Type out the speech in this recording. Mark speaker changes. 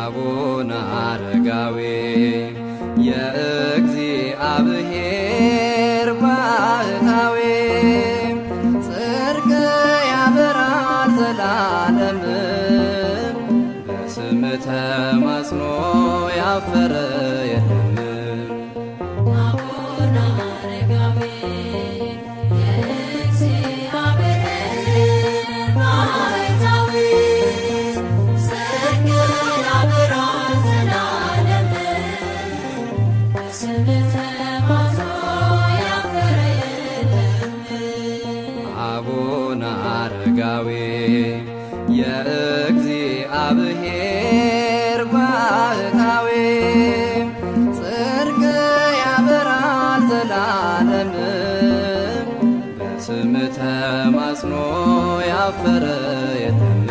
Speaker 1: አቡነ አረጋዊ የእግዚአብሔር ባህታዊ ጽድቅ ያበራል ዘላለም በስም ተማጽኖ ያፈረ የለም።
Speaker 2: አቡነ አረጋዊ የእግዚአብሔር ባህታዊ ጽድቅ ያበራል ዘላለም በስም ተማጽኖ ያፈረ የለም።
Speaker 1: አቡነ አረጋዊ የእግዚአብሔር ባህታዊ ጽድቅ ያበራል ዘላለም በስም ተማጽኖ ያፈረ የለም።